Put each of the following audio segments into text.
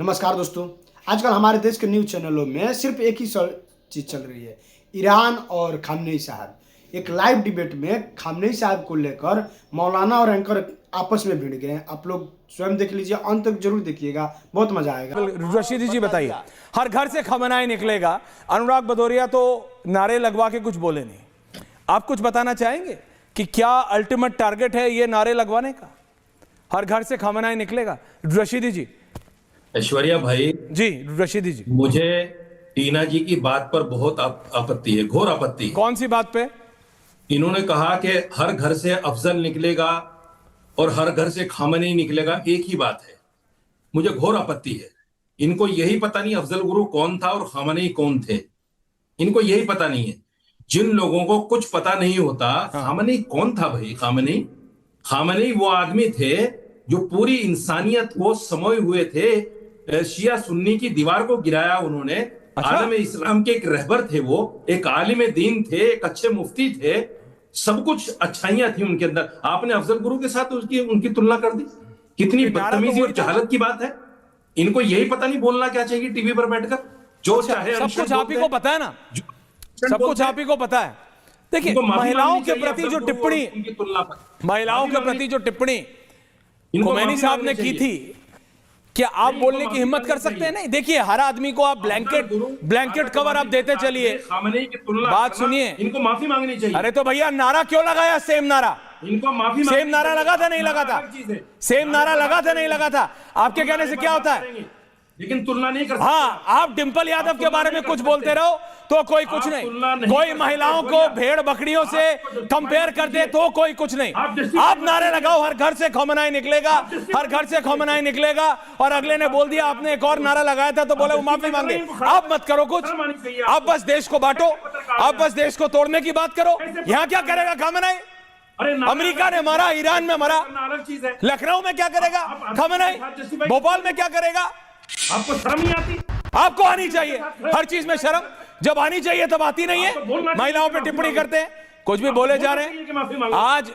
नमस्कार दोस्तों। आजकल हमारे देश के न्यूज़ चैनलों में सिर्फ एक ही चीज़ चल रही है, ईरान और खामनेई साहब। एक लाइव डिबेट में खामनेई साहब को लेकर मौलाना और एंकर आपस में भिड़ गए। आप लोग स्वयं देख लीजिए, अंत तक जरूर देखिएगा, बहुत मजा आएगा। रशीदी जी बताइए, हर घर से खमनाई निकलेगा। अनुराग भदौरिया तो नारे लगवा के कुछ बोले नहीं। आप कुछ बताना चाहेंगे कि क्या अल्टीमेट टारगेट है ये नारे लगवाने का? हर घर से खमनाई निकलेगा। रशीदी जी। ऐश्वर्या भाई जी, रशीदी जी। मुझे टीना जी की बात पर बहुत आपत्ति है, घोर आपत्ति है। कौन सी बात पे? इन्होंने कहा कि हर घर से अफजल निकलेगा और हर घर से खामनेई निकलेगा, एक ही बात है। मुझे घोर आपत्ति है। इनको यही पता नहीं अफजल गुरु कौन था और खामनेई कौन थे। इनको यही पता नहीं है। जिन लोगों को कुछ पता नहीं होता, खामनेई कौन था भाई? खामनेई वो आदमी थे जो पूरी इंसानियत को समोए हुए थे। शिया सुन्नी की दीवार को गिराया उन्होंने। आलम इस्लाम के एक रहबर थे, वो एक आलिम दीन थे, एक अच्छे मुफ्ती थे, सब कुछ अच्छाइयां थी उनके अंदर। आपने अफजल गुरु के साथ उनकी तुलना कर दी। कितनी बदतमीजी और जहालत की बात है। इनको यही पता नहीं बोलना क्या चाहिए टीवी पर बैठकर, जो चाहे। सब कुछ आप ही को पता है ना, सब कुछ आप ही को पता है। देखिए, महिलाओं के प्रति जो टिप्पणी, महिलाओं के प्रति जो टिप्पणी खोमेनी साहब ने की थी, क्या आप बोलने की हिम्मत कर सकते हैं? नहीं। देखिए, हर आदमी को आप ब्लैंकेट कवर आप देते चलिए। बात सुनिए, इनको माफी मांगनी चाहिए। अरे तो भैया, नारा क्यों लगाया? सेम नारा, इनको माफी सेम नारा लगा था नहीं लगा था? सेम नारा लगा था नहीं लगा था? आपके कहने से क्या होता है? लेकिन तुलना नहीं कर सकते। हाँ, आप डिंपल यादव के बारे में कुछ बोलते रहो तो कोई कुछ नहीं। कोई महिलाओं को भेड़ बकरियों से कंपेयर कर दे तो कोई कुछ नहीं। आप नारे लगाओ, हर घर से खमनाई निकलेगा, हर घर से खमनाई निकलेगा, और अगले ने बोल दिया आपने एक और नारा लगाया था तो बोले वो माफी मांगे। आप मत करो कुछ, आप बस देश को बांटो, आप बस देश को तोड़ने की बात करो। यहां क्या करेगा खमनाई? अमेरिका ने मारा, ईरान में मारा, लखनऊ में क्या करेगा खमनाई? भोपाल में क्या करेगा? आपको शर्म नहीं आती? आपको आनी चाहिए हर चीज में शर्म। जब आनी चाहिए तब आती नहीं है। महिलाओं पे टिप्पणी करते हैं, कुछ भी बोले जा रहे हैं। आज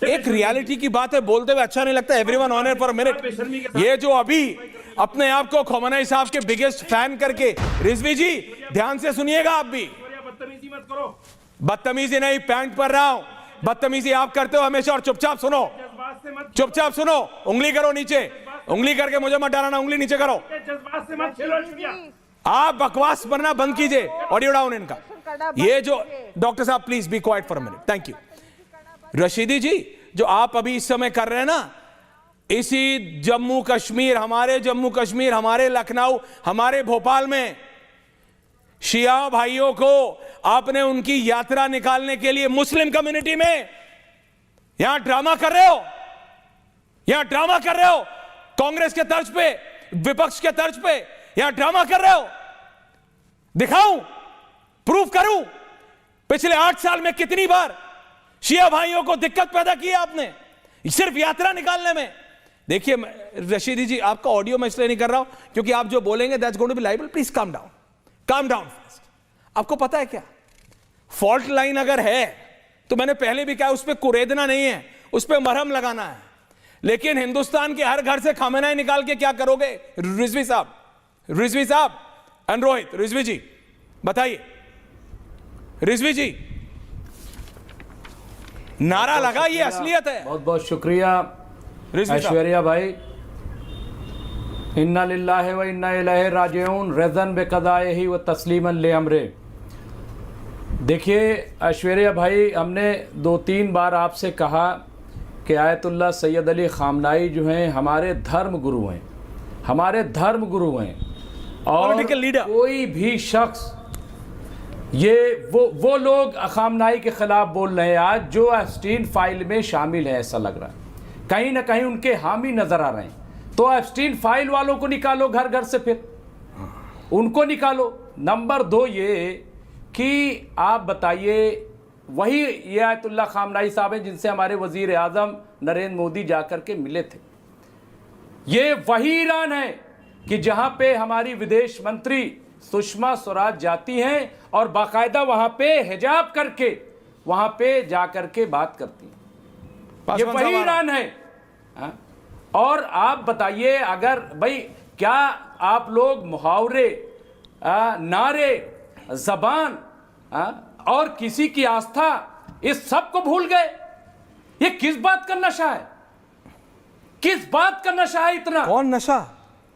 एक रियलिटी की बात है, बोलते हुए अच्छा नहीं लगता। Everyone on air for minute. ये जो अभी अपने आप को खोमेनी साहब के बिगेस्ट फैन करके, रिजवी जी ध्यान से सुनिएगा, आप भी बदतमीजी मत करो। बदतमीजी नहीं, पैंट पर रहा हूं। बदतमीजी आप करते हो हमेशा, और चुपचाप सुनो, चुपचाप सुनो। उंगली करो नीचे, उंगली करके मुझे मत डराना, उंगली नीचे करो। आप बकवास बनना बंद कीजिए। ऑडियो डाउन इनका। ये जो डॉक्टर साहब please be quiet for a minute, thank you. Rashidi ji, जो आप अभी इस समय कर रहे हैं ना, इसी जम्मू कश्मीर, हमारे लखनऊ, हमारे भोपाल में शिया भाइयों को आपने उनकी यात्रा निकालने के लिए मुस्लिम कम्युनिटी में यहां ड्रामा कर रहे हो, यहां ड्रामा कर रहे हो। कांग्रेस के तर्ज पे, विपक्ष के तर्ज पे यहां ड्रामा कर रहे हो। दिखाऊं, प्रूफ करूं, पिछले 8 साल में कितनी बार शिया भाइयों को दिक्कत पैदा की आपने सिर्फ यात्रा निकालने में। देखिए रशीदी जी, आपका ऑडियो मैं इसलिए नहीं कर रहा हूं क्योंकि आप जो बोलेंगे that's going to be liable. Please calm down, calm down first. आपको पता है क्या, फॉल्ट लाइन अगर है तो मैंने पहले भी कहा, उस पर कुरेदना नहीं है, उस पर मरहम लगाना है। लेकिन हिंदुस्तान के हर घर से खमनाई निकाल के क्या करोगे? रिजवी साहब एंड रोहित, रिजवी जी बताइए। रिजवी जी, नारा लगा, ये असलियत है। बहुत बहुत शुक्रिया ऐश्वर्या भाई। इन्ना लिल्लाहि व इन्ना इलैहि राजिऊन, रज़न बिक़ज़ाइहि व तस्लीमन ले अमरे। देखिए ऐश्वर्या भाई, हमने 2-3 बार आपसे कहा कि आयतुल्लाह सैयद अली खामनाई जो हैं हमारे धर्म गुरु हैं, हमारे धर्म गुरु हैं। और कोई भी शख्स, ये वो लोग खामनाई के ख़िलाफ़ बोल रहे हैं आज, जो एप्स्टीन फाइल में शामिल है। ऐसा लग रहा है कहीं ना कहीं उनके हामी नज़र आ रहे हैं। तो एप्स्टीन फाइल वालों को निकालो घर घर से, फिर उनको निकालो। नंबर 2 ये कि आप बताइए, वही ये आयतुल्लाह खामनाई साहब हैं जिनसे हमारे वज़ीर आज़म नरेंद्र मोदी जाकर के मिले थे। ये वही ईरान है कि जहाँ पे हमारी विदेश मंत्री सुषमा स्वराज जाती हैं और बाकायदा वहाँ पे हिजाब करके वहाँ पे जाकर के बात करती हैं। ये वही ईरान है। और आप बताइए, अगर भाई क्या आप लोग मुहावरे, नारे, जबान और किसी की आस्था, इस सब को भूल गए। ये किस बात का नशा है? किस बात का नशा है इतना? कौन नशा?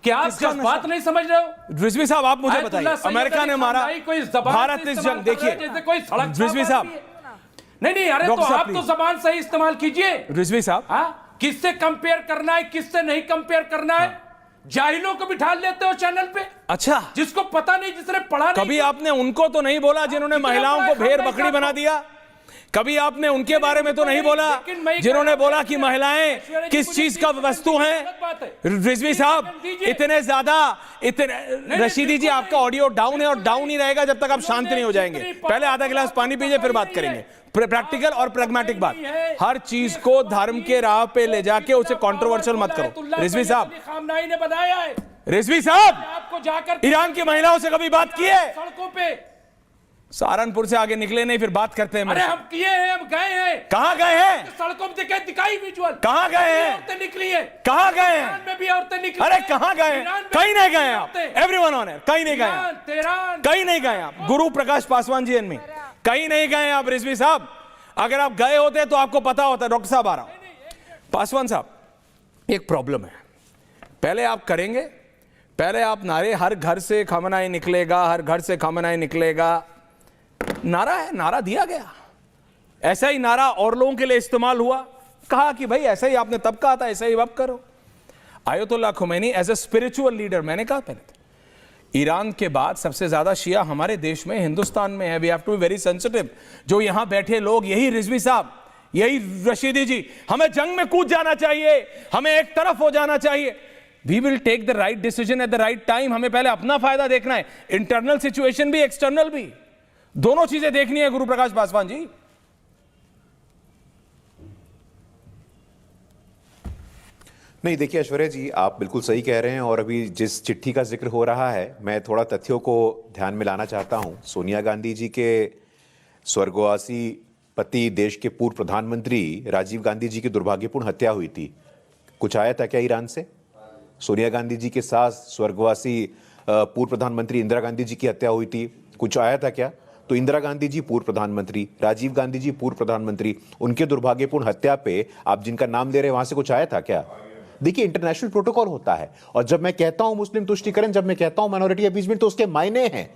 क्या आप किसका जिस बात नहीं समझ रहे हो? रिजवी साहब आप मुझे आयतुल्लाह बताइए, सैयद अमेरिका ने अली मारा खामनेई कोई जबान भारत से इस इस्तेमाल जंग, कर रहा है देखिए जैसे कोई सड़क रिजवी साफ साहब, आदमी है। नहीं, अरे तो डॉक्टर साहब, आप तो प्लीज। जबान सही इस्तेमाल कीजिए। रिजवी साहब, हाँ, किससे कंपेयर करना है, किससे नहीं कंपेयर करना है? जाहिलों को बिठा लेते हो चैनल पे, अच्छा जिसको पता नहीं, जिसने पढ़ा नहीं। कभी आपने उनको तो नहीं बोला जिन्होंने कितना महिलाओं बड़ा को भेड़ खामनेई बकरी साहब बना को? दिया? कभी आपने उनके बारे में तो नहीं बोला लेकिन मैं जिन्होंने कहना बोला कि महिलाएं किस चीज का वस्तु हैं? रिजवी साहब, इतने ज्यादा रशीदी जी, आपका ऑडियो डाउन है और डाउन ही रहेगा जब तक आप शांत नहीं हो जाएंगे। पहले आधा गिलास पानी पीजिए, फिर बात करेंगे। प्रैक्टिकल और प्रैग्मेटिक बात, हर चीज को धर्म के राह पे ले जाके उसे कंट्रोवर्शियल मत करो। रिजवी साहब, खामनेई ने बताया है रिजवी साहब, आपको जाकर ईरान की महिलाओं से कभी बात की है? सड़कों पे। सहारनपुर से आगे निकले नहीं, फिर बात करते हैं। अरे हम किए हैं, हम गए हैं। कहां गए हैं? सड़कों पे दिखाई विजुअल। कहां गए हैं? औरतें निकली है। कहां गए ईरान हैं? में भी औरतें निकली अरे हैं। कहां गए हैं? ईरान में कहीं नहीं गए आप। औरतें। एवरीवन ऑन एयर, कहीं नहीं गए आप। तेहरान, कहीं नहीं गए आप। गुरु प्रकाश पासवान जी में कहीं नहीं गए आप। रिजवी साहब, अगर आप गए होते तो आपको पता होता। डॉक्टर साहब आ रहा हूं। पासवान साहब, एक प्रॉब्लम है। पहले आप करेंगे, पहले आप नारे, हर घर से खामनेई निकलेगा, हर घर से खामनेई निकलेगा, नारा है, नारा दिया गया। ऐसा ही नारा और लोगों के लिए इस्तेमाल हुआ। कहा कि भाई ऐसा ही आपने तब कहा था, ऐसा ही अब करो। Ayatollah Khomeini as a spiritual leader, मैंने कहा पहले, ईरान के बाद सबसे ज्यादा शिया हमारे देश में, हिंदुस्तान में है। We have to be very sensitive. जो यहां बैठे लोग, यही रिजवी साहब, यही रशीदी जी, हमें जंग में कूद जाना चाहिए, हमें एक तरफ हो जाना चाहिए। We will take the right decision at the right time. हमें पहले अपना फायदा देखना है, इंटरनल सिचुएशन भी, एक्सटर्नल भी, दोनों चीजें देखनी है। गुरु प्रकाश पासवान जी, नहीं, देखिए ऐश्वर्या जी, आप बिल्कुल सही कह रहे हैं। और अभी जिस चिट्ठी का जिक्र हो रहा है, मैं थोड़ा तथ्यों को ध्यान में लाना चाहता हूं। सोनिया गांधी जी के स्वर्गवासी पति, देश के पूर्व प्रधानमंत्री राजीव गांधी जी की दुर्भाग्यपूर्ण हत्या हुई थी। कुछ आया था क्या ईरान से? सोनिया गांधी जी के साथ स्वर्गवासी पूर्व प्रधानमंत्री इंदिरा गांधी जी की हत्या हुई थी। कुछ आया था क्या? तो इंदिरा गांधी जी पूर्व प्रधानमंत्री, राजीव गांधी जी पूर्व प्रधानमंत्री, उनके दुर्भाग्यपूर्ण हत्या पे आप जिनका नाम ले रहे हैं, वहां से कुछ आया था क्या? देखिए, इंटरनेशनल प्रोटोकॉल होता है। और जब मैं कहता हूं मुस्लिम तुष्टीकरण, जब मैं कहता हूं माइनॉरिटी अपीजमेंट, तो उसके मायने हैं।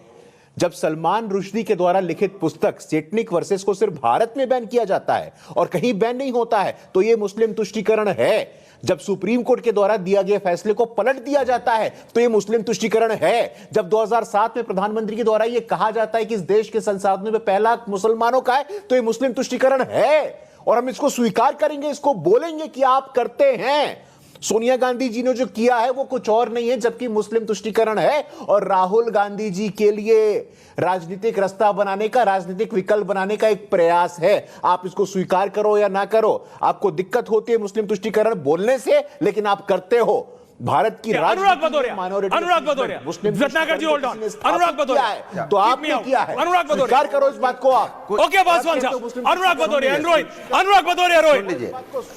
जब सलमान रुश्दी के द्वारा लिखित पुस्तक सेटनिक वर्सेस को सिर्फ भारत में बैन किया जाता है और कहीं बैन नहीं होता है, तो यह मुस्लिम तुष्टीकरण है। जब सुप्रीम कोर्ट के द्वारा दिया गया फैसले को पलट दिया जाता है, तो यह मुस्लिम तुष्टीकरण है। जब 2007 में प्रधानमंत्री के द्वारा यह कहा जाता है कि इस देश के संसाधनों में पहला हक मुसलमानों का है, तो यह मुस्लिम तुष्टीकरण है। और हम इसको स्वीकार करेंगे, इसको बोलेंगे कि आप करते हैं। सोनिया गांधी जी ने जो किया है वो कुछ और नहीं है जबकि मुस्लिम तुष्टीकरण है। और राहुल गांधी जी के लिए राजनीतिक रास्ता बनाने का, राजनीतिक विकल्प बनाने का एक प्रयास है। आप इसको स्वीकार करो या ना करो, आपको दिक्कत होती है मुस्लिम तुष्टीकरण बोलने से, लेकिन आप करते हो। भारत की अनुराग भदौरिया, अनुराग भदौरिया, रत्नाकर जी होल्ड ऑन, अनुराग भदौरिया, तो आपने किया है, अनुराग भदौरिया, स्वीकार करो इस बात को आप। ओके पासवान साहब, अनुराग भदौरिया, रोहित, अनुराग भदौरिया, रोहित,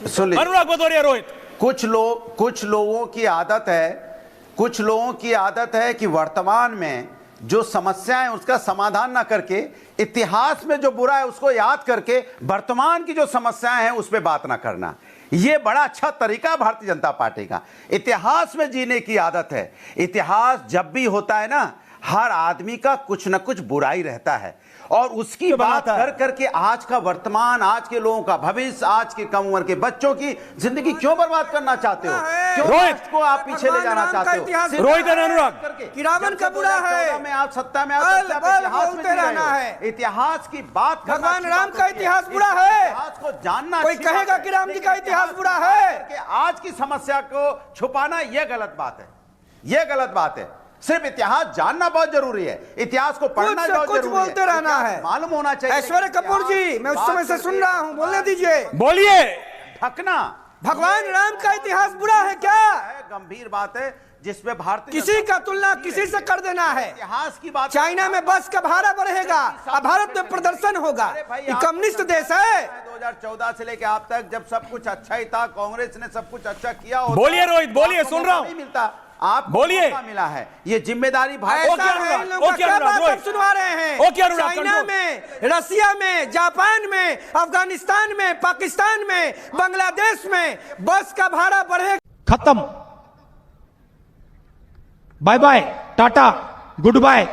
सुन लीजिए। अनुराग भदौरिया, रोहित। कुछ लोगों की आदत है कि वर्तमान में जो समस्याएं उसका समाधान ना करके, इतिहास में जो बुरा है उसको याद करके वर्तमान की जो समस्याएं हैं उस पर बात ना करना। यह बड़ा अच्छा तरीका भारतीय जनता पार्टी का। इतिहास में जीने की आदत है। इतिहास जब भी होता है ना, हर आदमी का कुछ ना कुछ बुराई रहता है और उसकी बात कर करके आज का वर्तमान, आज के लोगों का भविष्य, आज के कम उम्र के बच्चों की जिंदगी क्यों बर्बाद करना चाहते हो? क्यों रोहित को आप पीछे ले जाना चाहते हो? रोहित और अनुराग, किरावन का बुरा है में आप सत्ता में इतिहास में रहना है। इतिहास की बात, भगवान राम का इतिहास बुरा है। इतिहास को जानना, कोई कहेगा कि राम जी का इतिहास बुरा है, कि आज की समस्या को छुपाना यह गलत बात है। यह गलत बात है। सिर्फ इतिहास जानना बहुत जरूरी है, इतिहास को पढ़ना बहुत जरूरी है, कुछ बोलते रहना है, मालूम होना चाहिए। ऐश्वर्य कपूर जी, मैं उस समय से सुन रहा हूं, बोलने दीजिए, बोलिए। ढकना, भगवान राम का इतिहास बुरा है क्या? गंभीर बात है जिसमें भारतीय किसी का तुलना किसी से कर देना है। इतिहास की बात, चाइना में बस का भाड़ा बढ़ेगा और भारत में प्रदर्शन होगा। ये कम्युनिस्ट देश है। 2014 से लेकर आप तक जब सब कुछ अच्छा ही था, कांग्रेस ने सब कुछ अच्छा किया होता, बोलिए रोहित, बोलिए, सुन रहा हूं। नहीं मिलता, आपको बोलिए। मौका मिला है, ये जिम्मेदारी भाई ओके ऐसा है, अनुराग, इन लोगों ओके का क्या अनुराग, बात रोहित। आप सुनवा रहे हैं? ओके अनुराग, चाइना कंट्रोल। में, रसिया में, जापान में, अफगानिस्तान में, पाकिस्तान में, बांग्लादेश में बस का भाड़ा बढ़ेगा। खत्म, bye bye, tata, good bye.